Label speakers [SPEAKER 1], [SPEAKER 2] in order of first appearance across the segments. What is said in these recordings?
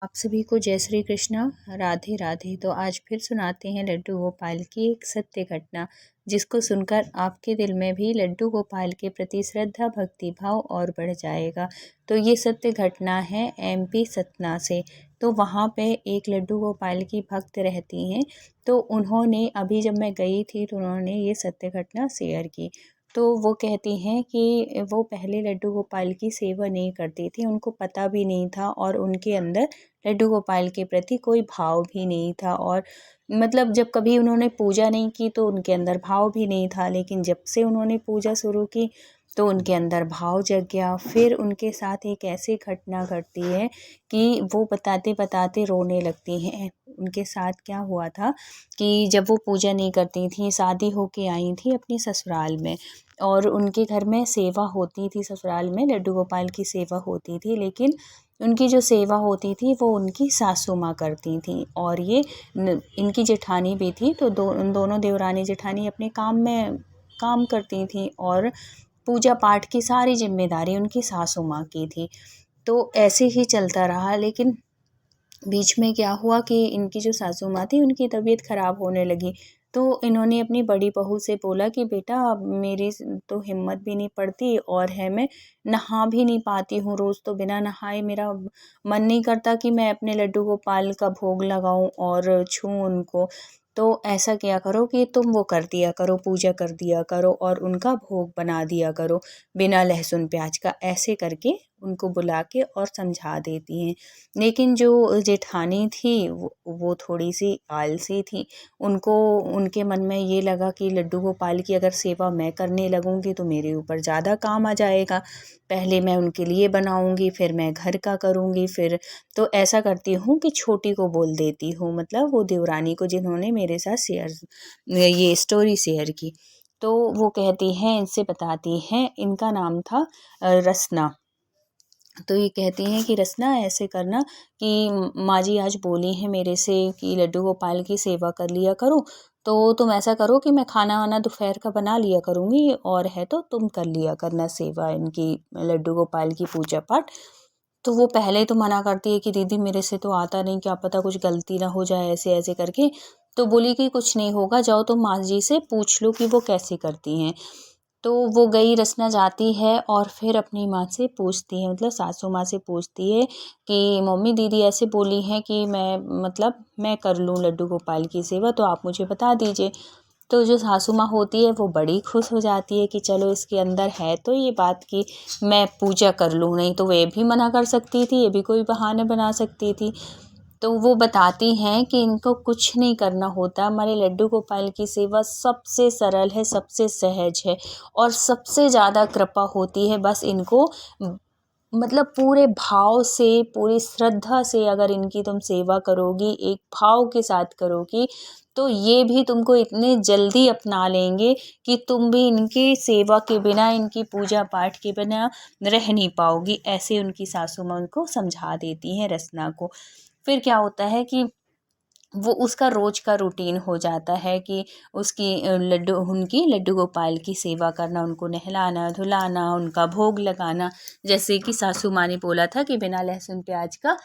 [SPEAKER 1] आप सभी को जय श्री कृष्णा, राधे राधे। तो आज फिर सुनाते हैं लड्डू गोपाल की एक सत्य घटना, जिसको सुनकर आपके दिल में भी लड्डू गोपाल के प्रति श्रद्धा भक्ति भाव और बढ़ जाएगा। तो ये सत्य घटना है एमपी सतना से। तो वहाँ पे एक लड्डू गोपाल की भक्त रहती हैं। तो उन्होंने अभी जब मैं गई थी तो उन्होंने ये सत्य घटना शेयर की। तो वो कहती हैं कि वो पहले लड्डू गोपाल की सेवा नहीं करती थी, उनको पता भी नहीं था और उनके अंदर लड्डू गोपाल के प्रति कोई भाव भी नहीं था। और मतलब जब कभी उन्होंने पूजा नहीं की तो उनके अंदर भाव भी नहीं था, लेकिन जब से उन्होंने पूजा शुरू की तो उनके अंदर भाव जग गया। फिर उनके साथ एक ऐसी घटना घटती है कि वो बताते बताते रोने लगती हैं। उनके साथ क्या हुआ था कि जब वो पूजा नहीं करती थी, शादी होके आई थी अपनी ससुराल में, और उनके घर में सेवा होती थी, ससुराल में लड्डू गोपाल की सेवा होती थी, लेकिन उनकी जो सेवा होती थी वो उनकी सासू माँ करती थी। और ये इनकी जेठानी भी थी। तो दोनों देवरानी जेठानी अपने काम में काम करती थी और पूजा पाठ की सारी जिम्मेदारी उनकी सासू माँ की थी। तो ऐसे ही चलता रहा, लेकिन बीच में क्या हुआ कि इनकी जो सासू माँ थी उनकी तबीयत ख़राब होने लगी। तो इन्होंने अपनी बड़ी बहू से बोला कि बेटा अब मेरी तो हिम्मत भी नहीं पड़ती, और है मैं नहा भी नहीं पाती हूँ, रोज़ तो बिना नहाए मेरा मन नहीं करता कि मैं अपने लड्डू गोपाल का भोग लगाऊं और छूं उनको। तो ऐसा किया करो कि तुम वो कर दिया करो, पूजा कर दिया करो और उनका भोग बना दिया करो बिना लहसुन प्याज का। ऐसे करके उनको बुला के और समझा देती हैं। लेकिन जो जेठानी थी वो थोड़ी सी आलसी थी। उनको उनके मन में ये लगा कि लड्डू गोपाल की अगर सेवा मैं करने लगूंगी तो मेरे ऊपर ज़्यादा काम आ जाएगा। पहले मैं उनके लिए बनाऊंगी, फिर मैं घर का करूंगी, फिर तो ऐसा करती हूँ कि छोटी को बोल देती हूँ, मतलब वो देवरानी को जिन्होंने मेरे साथ ये स्टोरी शेयर की। तो वो कहती हैं, इनसे बताती हैं, इनका नाम था रसना। तो ये कहती हैं कि रसना ऐसे करना कि माँ जी आज बोली हैं मेरे से कि लड्डू गोपाल की सेवा कर लिया करो। तो तुम ऐसा करो कि मैं खाना वाना दोपहर का बना लिया करूँगी, और है तो तुम कर लिया करना सेवा इनकी, लड्डू गोपाल की पूजा पाठ। तो वो पहले तो मना करती है कि दीदी मेरे से तो आता नहीं, क्या पता कुछ गलती ना हो जाए, ऐसे ऐसे करके। तो बोली कि कुछ नहीं होगा, जाओ तुम माँ जी से पूछ लो कि वो कैसे करती हैं। तो वो गई, रचना जाती है और फिर अपनी माँ से पूछती है, मतलब सासू माँ से पूछती है कि मम्मी दीदी ऐसे बोली हैं कि मैं कर लूँ लड्डू गोपाल की सेवा, तो आप मुझे बता दीजिए। तो जो सासू माँ होती है वो बड़ी खुश हो जाती है कि चलो इसके अंदर है तो ये बात कि मैं पूजा कर लूँ, नहीं तो वे भी मना कर सकती थी, ये भी कोई बहाने बना सकती थी। तो वो बताती हैं कि इनको कुछ नहीं करना होता, हमारे लड्डू गोपाल की सेवा सबसे सरल है, सबसे सहज है और सबसे ज़्यादा कृपा होती है। बस इनको मतलब पूरे भाव से, पूरी श्रद्धा से अगर इनकी तुम सेवा करोगी, एक भाव के साथ करोगी, तो ये भी तुमको इतने जल्दी अपना लेंगे कि तुम भी इनकी सेवा के बिना, इनकी पूजा पाठ के बिना रह नहीं पाओगी। ऐसे उनकी सासू माँ उनको समझा देती हैं रसना को। फिर क्या होता है कि वो उसका रोज का रूटीन हो जाता है कि उसकी उनकी लड्डू गोपाल की सेवा करना, उनको नहलाना धुलाना, उनका भोग लगाना। जैसे कि सासू माँ ने बोला था कि बिना लहसुन प्याज का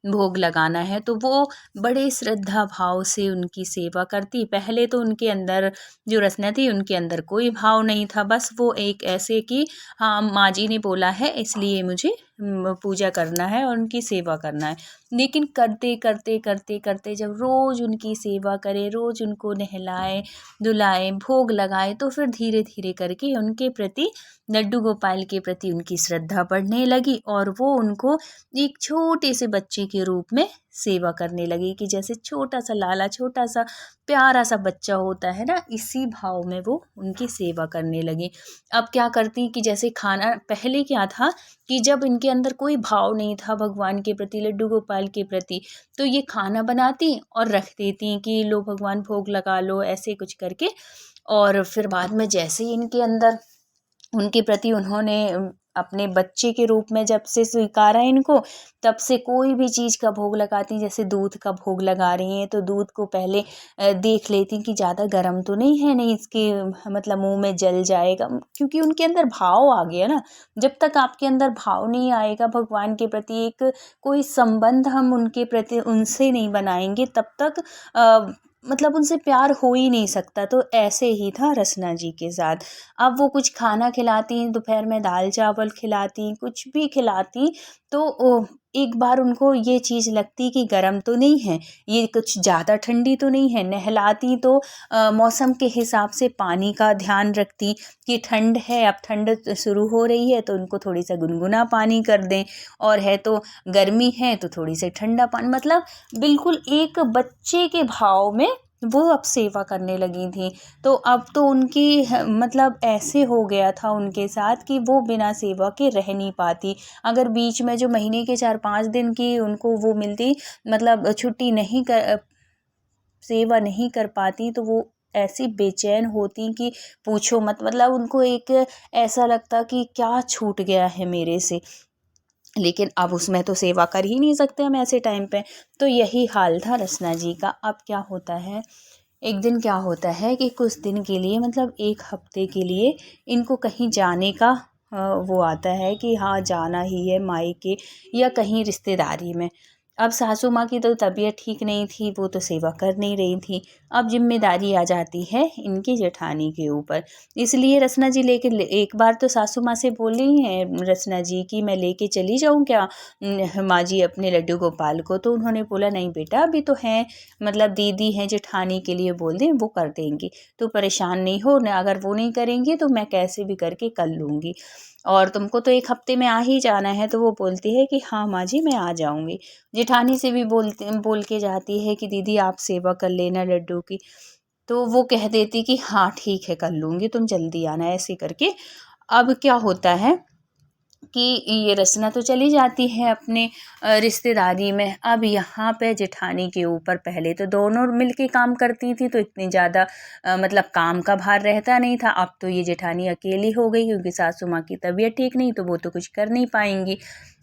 [SPEAKER 1] भोग लगाना है, तो वो बड़े श्रद्धा भाव से उनकी सेवा करती। पहले तो उनके अंदर जो रचना थी उनके अंदर कोई भाव नहीं था, बस वो एक ऐसे कि हाँ माँ जी ने बोला है इसलिए मुझे पूजा करना है और उनकी सेवा करना है। लेकिन करते करते करते करते जब रोज़ उनकी सेवा करें, रोज़ उनको नहलाएं धुलाएं, भोग लगाएं, तो फिर धीरे धीरे करके उनके प्रति, लड्डू गोपाल के प्रति उनकी श्रद्धा बढ़ने लगी और वो उनको एक छोटे से बच्चे के रूप में सेवा करने लगी कि जैसे छोटा सा लाला, छोटा सा प्यारा सा बच्चा होता है ना, इसी भाव में वो उनकी सेवा करने लगी। अब क्या करती कि जैसे खाना, पहले क्या था कि जब इनके अंदर कोई भाव नहीं था भगवान के प्रति, लड्डू गोपाल के प्रति, तो ये खाना बनाती और रख देती कि लो भगवान भोग लगा लो, ऐसे कुछ करके। और फिर बाद में जैसे ही इनके अंदर उनके प्रति उन्होंने अपने बच्चे के रूप में जब से स्वीकारा इनको, तब से कोई भी चीज़ का भोग लगाती हैं। जैसे दूध का भोग लगा रही हैं तो दूध को पहले देख लेती हैं कि ज़्यादा गर्म तो नहीं है, नहीं इसके मतलब मुंह में जल जाएगा, क्योंकि उनके अंदर भाव आ गया ना। जब तक आपके अंदर भाव नहीं आएगा भगवान के प्रति, एक कोई संबंध हम उनके प्रति उनसे नहीं बनाएंगे, तब तक मतलब उनसे प्यार हो ही नहीं सकता। तो ऐसे ही था रसना जी के साथ। अब वो कुछ खाना खिलाती हैं, दोपहर में दाल चावल खिलाती, कुछ भी खिलाती, तो एक बार उनको ये चीज़ लगती कि गर्म तो नहीं है, ये कुछ ज़्यादा ठंडी तो नहीं है। नहलाती तो मौसम के हिसाब से पानी का ध्यान रखती कि ठंड है, अब ठंड शुरू हो रही है तो उनको थोड़ी सा गुनगुना पानी कर दें, और है तो गर्मी है तो थोड़ी सी ठंडा पानी, मतलब बिल्कुल एक बच्चे के भाव में वो अब सेवा करने लगी थी। तो अब तो उनकी मतलब ऐसे हो गया था उनके साथ कि वो बिना सेवा के रह नहीं पाती। अगर बीच में जो महीने के 4-5 दिन की उनको वो मिलती, मतलब छुट्टी नहीं कर सेवा नहीं कर पाती, तो वो ऐसी बेचैन होती कि पूछो मत। मतलब उनको एक ऐसा लगता कि क्या छूट गया है मेरे से। लेकिन अब उसमें तो सेवा कर ही नहीं सकते हम ऐसे टाइम पे। तो यही हाल था रसना जी का। अब क्या होता है, एक दिन क्या होता है कि कुछ दिन के लिए, मतलब 1 हफ्ते के लिए इनको कहीं जाने का वो आता है कि हाँ जाना ही है मायके या कहीं रिश्तेदारी में। अब सासू माँ की तो तबीयत ठीक नहीं थी, वो तो सेवा कर नहीं रही थी। अब जिम्मेदारी आ जाती है इनकी जेठानी के ऊपर। इसलिए रसना जी एक बार तो सासू माँ से बोली हैं रसना जी कि मैं लेके चली जाऊँ क्या माँ जी अपने लड्डू गोपाल को। तो उन्होंने बोला नहीं बेटा, अभी तो हैं, मतलब दीदी हैं जेठानी के लिए बोल दें, वो कर देंगी, तो परेशान नहीं हो ना। अगर वो नहीं करेंगी तो मैं कैसे भी करके कर लूँगी, और तुमको तो 1 हफ्ते में आ ही जाना है। तो वो बोलती है कि हाँ माँ जी मैं आ जाऊँगी। जेठानी से भी बोल के जाती है कि दीदी आप सेवा कर लेना लड्डू की। तो वो कह देती कि हाँ ठीक है कर लूँगी, तुम जल्दी आना, ऐसे करके। अब क्या होता है कि ये रसना तो चली जाती है अपने रिश्तेदारी में। अब यहाँ पे जेठानी के ऊपर, पहले तो दोनों मिलके काम करती थी तो इतनी ज़्यादा मतलब काम का भार रहता नहीं था। अब तो ये जेठानी अकेली हो गई, क्योंकि सासू माँ की तबीयत ठीक नहीं, तो वो तो कुछ कर नहीं पाएंगी।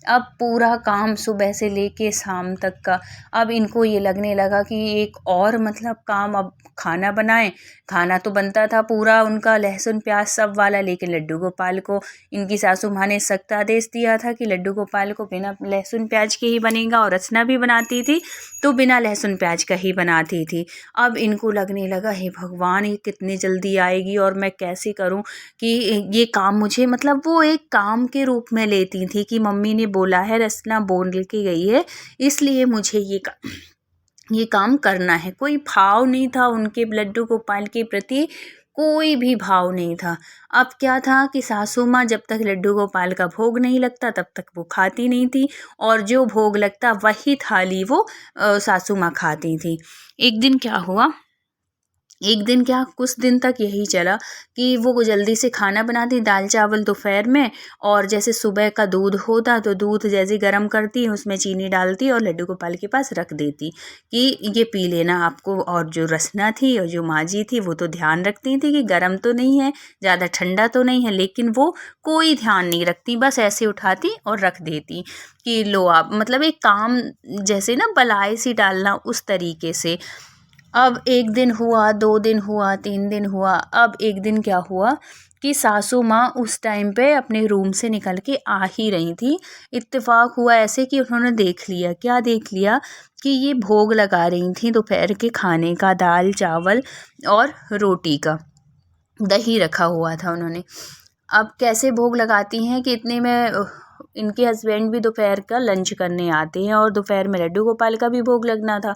[SPEAKER 1] अब पूरा काम सुबह से लेके शाम तक का, अब इनको ये लगने लगा कि एक और मतलब काम, अब खाना बनाएं। खाना तो बनता था पूरा उनका लहसुन प्याज सब वाला, लेकिन लड्डू गोपाल को इनकी सासू माँ ने सख्त आदेश दिया था कि लड्डू गोपाल को बिना लहसुन प्याज के ही बनेगा, और रचना भी बनाती थी तो बिना लहसुन प्याज का ही बनाती थी। अब इनको लगने लगा हे भगवान ये कितनी जल्दी आएगी और मैं कैसे करूं कि ये काम मुझे, मतलब वो एक काम के रूप में लेती थी कि मम्मी ने बोला है, रचना बोल के गई है, इसलिए मुझे ये काम करना है। कोई भाव नहीं था उनके लड्डू गोपाल के प्रति, कोई भी भाव नहीं था। अब क्या था कि सासू माँ जब तक लड्डू गोपाल का भोग नहीं लगता तब तक वो खाती नहीं थी, और जो भोग लगता वही थाली वो सासू माँ खाती थी। एक दिन क्या कुछ दिन तक यही चला कि वो जल्दी से खाना बनाती, दाल चावल दोपहर में, और जैसे सुबह का दूध होता तो दूध जैसे गर्म करती उसमें चीनी डालती और लड्डू गोपाल के पास रख देती कि ये पी लेना आपको। और जो रसना थी और जो माँ जी थी वो तो ध्यान रखती थी कि गर्म तो नहीं है, ज़्यादा ठंडा तो नहीं है, लेकिन वो कोई ध्यान नहीं रखती, बस ऐसे उठाती और रख देती कि लो आप, मतलब एक काम जैसे ना बलाई सी डालना उस तरीके से। अब 1 दिन हुआ, 2 दिन हुआ, 3 दिन हुआ। अब एक दिन क्या हुआ कि सासू माँ उस टाइम पे अपने रूम से निकल के आ ही रही थी। इत्तेफाक हुआ ऐसे कि उन्होंने देख लिया, क्या देख लिया कि ये भोग लगा रही थी दोपहर के खाने का, दाल चावल और रोटी का, दही रखा हुआ था उन्होंने। अब कैसे भोग लगाती हैं कि इतने में इनके हस्बैंड भी दोपहर का लंच करने आते हैं, और दोपहर में लड्डू गोपाल का भी भोग लगना था।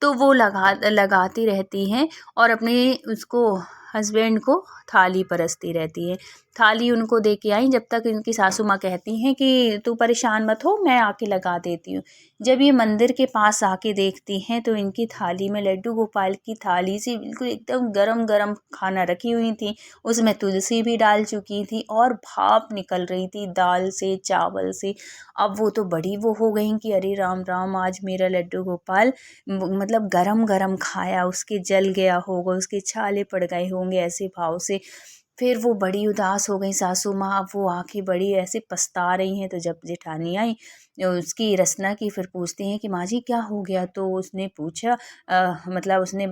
[SPEAKER 1] तो वो लगाती रहती हैं और अपने उसको हस्बैंड को थाली परसती रहती है। थाली उनको दे के आई, जब तक इनकी सासू माँ कहती हैं कि तू परेशान मत हो, मैं आके लगा देती हूँ। जब ये मंदिर के पास आके देखती हैं तो इनकी थाली में, लड्डू गोपाल की थाली से बिल्कुल एकदम गरम गरम खाना रखी हुई थी, उसमें तुलसी भी डाल चुकी थी और भाप निकल रही थी दाल से चावल से। अब वो तो बड़ी वो हो गई कि अरे राम राम, आज मेरा लड्डू गोपाल मतलब गरम गरम खाया, उसके जल गया होगा, उसके छाले पड़ गए होंगे, ऐसे भाव से। फिर वो बड़ी उदास हो गई सासू माँ। अब वो आके बड़ी ऐसे पछता रही हैं। तो जब जेठानी आई उसकी रसना की, फिर पूछती हैं कि माँ जी क्या हो गया। तो उसने पूछा मतलब उसने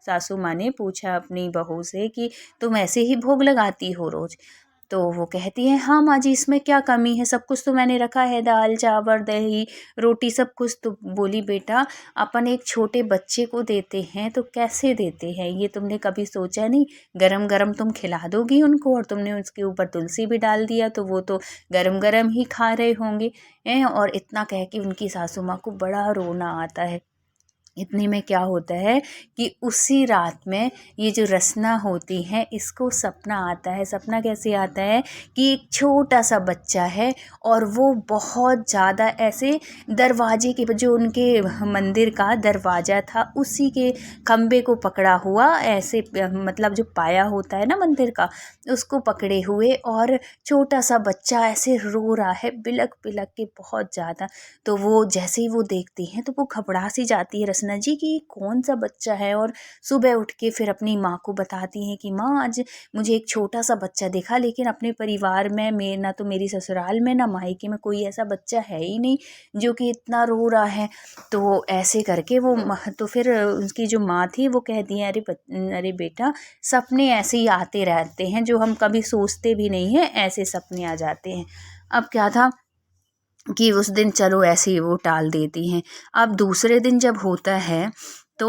[SPEAKER 1] सासू माँ ने पूछा अपनी बहू से कि तुम ऐसे ही भोग लगाती हो रोज। तो वो कहती है हाँ माँ जी, इसमें क्या कमी है, सब कुछ तो मैंने रखा है, दाल चावल दही रोटी सब कुछ। तो बोली बेटा, अपन एक छोटे बच्चे को देते हैं तो कैसे देते हैं, ये तुमने कभी सोचा नहीं। गरम गरम तुम खिला दोगी उनको, और तुमने उसके ऊपर तुलसी भी डाल दिया तो वो तो गरम गरम ही खा रहे होंगे हैं। और इतना कह के उनकी सासू माँ को बड़ा रोना आता है। इतने में क्या होता है कि उसी रात में ये जो रसना होती है इसको सपना आता है। सपना कैसे आता है कि एक छोटा सा बच्चा है और वो बहुत ज़्यादा ऐसे दरवाजे के, जो उनके मंदिर का दरवाज़ा था उसी के खम्बे को पकड़ा हुआ, ऐसे मतलब जो पाया होता है ना मंदिर का, उसको पकड़े हुए, और छोटा सा बच्चा ऐसे रो रहा है बिलक बिलक के बहुत ज़्यादा। तो वो जैसे ही वो देखती हैं तो वो घबरा सी जाती है रसना जी कि कौन सा बच्चा है। और सुबह उठ के फिर अपनी माँ को बताती हैं कि माँ, आज मुझे एक छोटा सा बच्चा दिखा, लेकिन अपने परिवार में ना तो मेरी ससुराल में ना मायके में कोई ऐसा बच्चा है ही नहीं जो कि इतना रो रहा है। तो ऐसे करके वो तो फिर उसकी जो माँ थी वो कहती हैं, अरे बेटा, सपने ऐसे ही आते रहते हैं जो हम कभी सोचते भी नहीं हैं, ऐसे सपने आ जाते हैं। अब क्या था कि उस दिन चलो ऐसे ही वो टाल देती हैं। अब दूसरे दिन जब होता है तो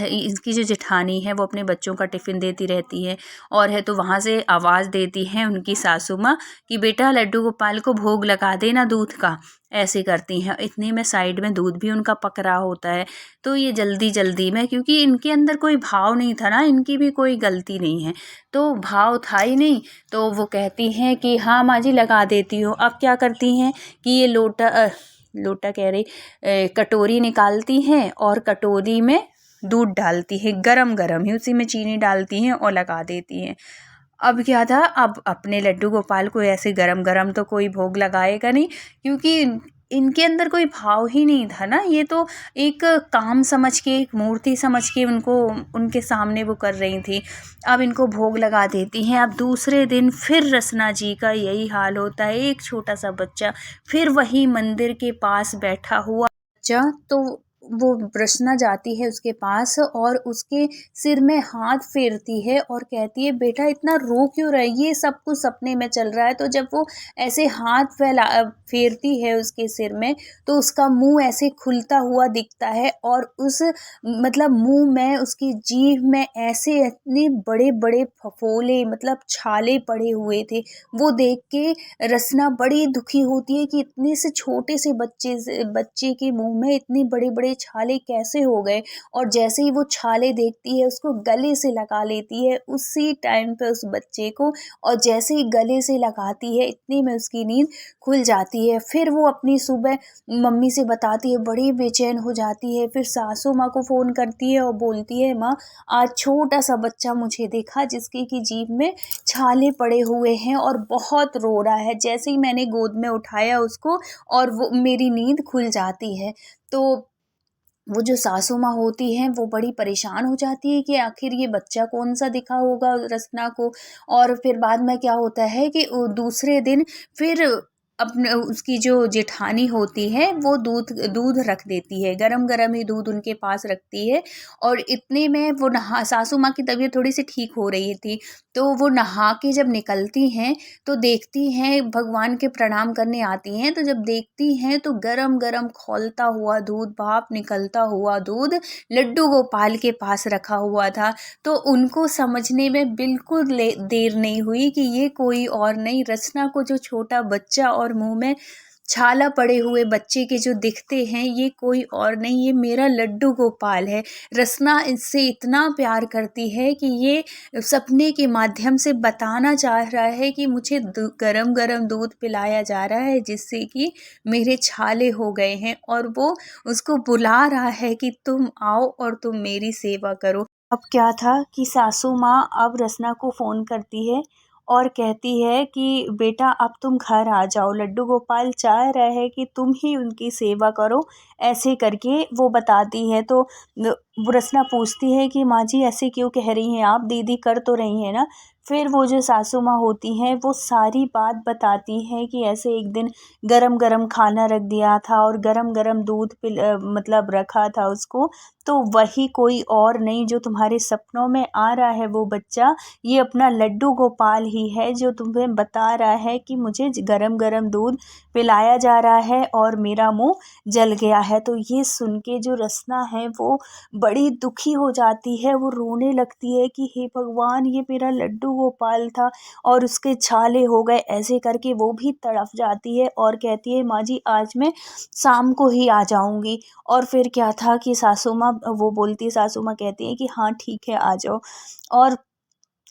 [SPEAKER 1] इनकी जो जेठानी है वो अपने बच्चों का टिफ़िन देती रहती है, और है तो वहाँ से आवाज़ देती हैं उनकी सासू माँ कि बेटा लड्डू गोपाल को भोग लगा देना दूध का। ऐसे करती हैं। इतने में साइड में दूध भी उनका पक रहा होता है। तो ये जल्दी जल्दी में, क्योंकि इनके अंदर कोई भाव नहीं था ना, इनकी भी कोई गलती नहीं है, तो भाव था ही नहीं। तो वो कहती हैं कि हाँ माँ जी लगा देती हूँ। अब क्या करती हैं कि ये लोटा कह रही, कटोरी निकालती हैं और कटोरी में दूध डालती है, गरम गरम ही उसी में चीनी डालती हैं और लगा देती हैं। अब क्या था, अब अपने लड्डू गोपाल को ऐसे गरम गरम तो कोई भोग लगाएगा नहीं, क्योंकि इनके अंदर कोई भाव ही नहीं था ना। ये तो एक काम समझ के, एक मूर्ति समझ के उनको, उनके सामने वो कर रही थी। अब इनको भोग लगा देती हैं। अब दूसरे दिन फिर रसना जी का यही हाल होता है। एक छोटा सा बच्चा फिर वही मंदिर के पास बैठा हुआ बच्चा, तो वो रसना जाती है उसके पास और उसके सिर में हाथ फेरती है और कहती है बेटा इतना रो क्यों रहा है, ये सब कुछ सपने में चल रहा है। तो जब वो ऐसे हाथ फेरती है उसके सिर में, तो उसका मुंह ऐसे खुलता हुआ दिखता है, और उस मतलब मुंह में, उसकी जीभ में ऐसे इतने बड़े बड़े फफोले, मतलब छाले पड़े हुए थे। वो देख के रसना बड़ी दुखी होती है कि इतने से छोटे से बच्चे के मुंह में इतने बड़े बड़े छाले कैसे हो गए। और जैसे ही वो छाले देखती है उसको गले से लगा लेती है उसी टाइम पे उस बच्चे को, और जैसे ही गले से लगाती है इतने में उसकी नींद खुल जाती है। फिर वो अपनी सुबह मम्मी से बताती है, बड़ी बेचैन हो जाती है। फिर सासू माँ को फ़ोन करती है और बोलती है, माँ आज छोटा सा बच्चा मुझे देखा जिसके की जीभ में छाले पड़े हुए हैं और बहुत रो रहा है। जैसे ही मैंने गोद में उठाया उसको और वो मेरी नींद खुल जाती है। तो वो जो सासू माँ होती हैं वो बड़ी परेशान हो जाती है कि आखिर ये बच्चा कौन सा दिखा होगा रसना को। और फिर बाद में क्या होता है कि दूसरे दिन फिर अपने उसकी जो जेठानी होती है वो दूध दूध रख देती है, गरम गरम ही दूध उनके पास रखती है। और इतने में वो नहा, सासू माँ की तबीयत थोड़ी सी ठीक हो रही थी, तो वो नहा के जब निकलती हैं तो देखती हैं, भगवान के प्रणाम करने आती हैं, तो जब देखती हैं तो गरम गरम खौलता हुआ दूध, भाप निकलता हुआ दूध लड्डू गोपाल के पास रखा हुआ था। तो उनको समझने में बिल्कुल देर नहीं हुई कि ये कोई और नहीं, रचना को जो छोटा बच्चा और मुंह में छाला पड़े हुए बच्चे के जो दिखते हैं, ये कोई और नहीं, ये मेरा लड्डू गोपाल है। रसना इससे इतना प्यार करती है कि ये सपने के माध्यम से बताना चाह रहा है कि मुझे गरम गरम दूध पिलाया जा रहा है जिससे कि मेरे छाले हो गए हैं, और वो उसको बुला रहा है कि तुम आओ और तुम मेरी सेवा करो। अब क्या था कि सासू माँ अब रसना को फ़ोन करती है और कहती है कि बेटा अब तुम घर आ जाओ, लड्डू गोपाल चाह रहा है कि तुम ही उनकी सेवा करो। ऐसे करके वो बताती है। तो रसना पूछती है कि माँ जी ऐसे क्यों कह रही हैं आप, दीदी कर तो रही हैं ना। फिर वो जो सासू माँ होती हैं वो सारी बात बताती है कि ऐसे एक दिन गरम गरम खाना रख दिया था और गरम गरम दूध मतलब रखा था उसको, तो वही कोई और नहीं जो तुम्हारे सपनों में आ रहा है वो बच्चा, ये अपना लड्डू गोपाल ही है जो तुम्हें बता रहा है कि मुझे गरम गरम दूध पिलाया जा रहा है और मेरा मुंह जल गया है। तो ये सुन के जो रसना है वो बड़ी दुखी हो जाती है, वो रोने लगती है कि हे भगवान, ये मेरा लड्डू गोपाल था और उसके छाले हो गए। ऐसे करके वो भी तड़फ जाती है और कहती है माँ जी आज मैं शाम को ही आ जाऊंगी। और फिर क्या था कि सासू माँ वो बोलती, सासू माँ कहती है कि हाँ ठीक है आ जाओ। और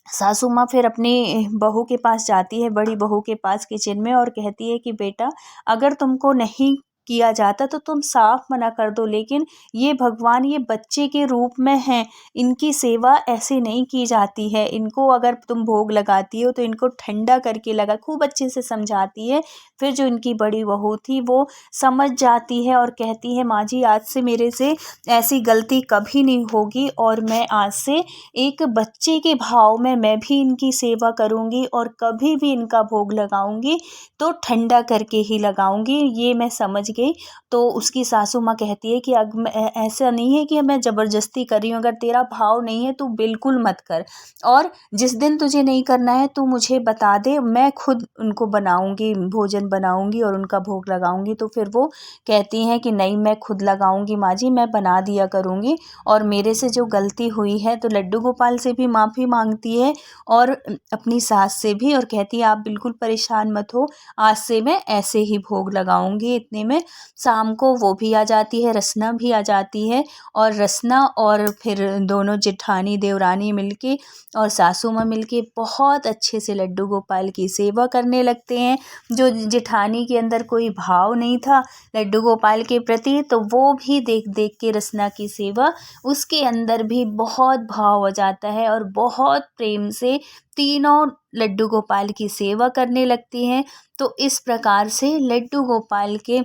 [SPEAKER 1] सासू माँ फिर अपनी बहू के पास जाती है, बड़ी बहू के पास किचन में, और कहती है कि बेटा अगर तुमको नहीं किया जाता तो तुम साफ मना कर दो, लेकिन ये भगवान ये बच्चे के रूप में हैं, इनकी सेवा ऐसे नहीं की जाती है, इनको अगर तुम भोग लगाती हो तो इनको ठंडा करके लगा। खूब अच्छे से समझाती है। फिर जो इनकी बड़ी बहू थी वो समझ जाती है और कहती है माँ जी आज से मेरे से ऐसी गलती कभी नहीं होगी और मैं आज से एक बच्चे के भाव में मैं भी इनकी सेवा करूँगी और कभी भी इनका भोग लगाऊँगी तो ठंडा करके ही लगाऊँगी, ये मैं समझ गई। तो उसकी सासू माँ कहती है कि अब ऐसा नहीं है कि मैं ज़बरदस्ती कर रही हूँ, अगर तेरा भाव नहीं है तो बिल्कुल मत कर, और जिस दिन तुझे नहीं करना है तू मुझे बता दे, मैं खुद उनको बनाऊँगी, भोजन बनाऊँगी और उनका भोग लगाऊँगी। तो फिर वो कहती हैं कि नहीं मैं खुद लगाऊँगी माँ जी, मैं बना दिया करूँगी, और मेरे से जो गलती हुई है, तो लड्डू गोपाल से भी माफ़ी मांगती है और अपनी सास से भी, और कहती है आप बिल्कुल परेशान मत हो, आज से मैं ऐसे ही भोग लगाऊंगी। इतने में शाम को वो भी आ जाती है, रसना भी आ जाती है, और रसना और फिर दोनों जेठानी देवरानी मिलके और सासू माँ मिलके बहुत अच्छे से लड्डू गोपाल की सेवा करने लगते हैं। जो जेठानी के अंदर कोई भाव नहीं था लड्डू गोपाल के प्रति, तो वो भी देख देख के रसना की सेवा उसके अंदर भी बहुत भाव हो जाता है और बहुत प्रेम से तीनों लड्डू गोपाल की सेवा करने लगती हैं। तो इस प्रकार से लड्डू गोपाल के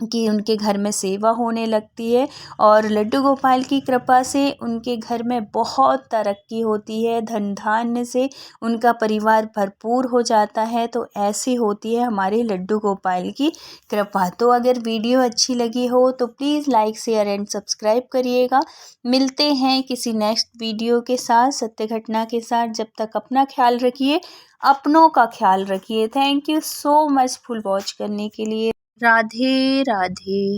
[SPEAKER 1] कि उनके घर में सेवा होने लगती है और लड्डू गोपाल की कृपा से उनके घर में बहुत तरक्की होती है, धन धान्य से उनका परिवार भरपूर हो जाता है। तो ऐसी होती है हमारे लड्डू गोपाल की कृपा। तो अगर वीडियो अच्छी लगी हो तो please like share and subscribe करिएगा। मिलते हैं किसी नेक्स्ट वीडियो के साथ, सत्य घटना के साथ। जब तक अपना ख्याल रखिए, अपनों का ख्याल रखिए। Thank you so much full watch करने के लिए। राधे राधे।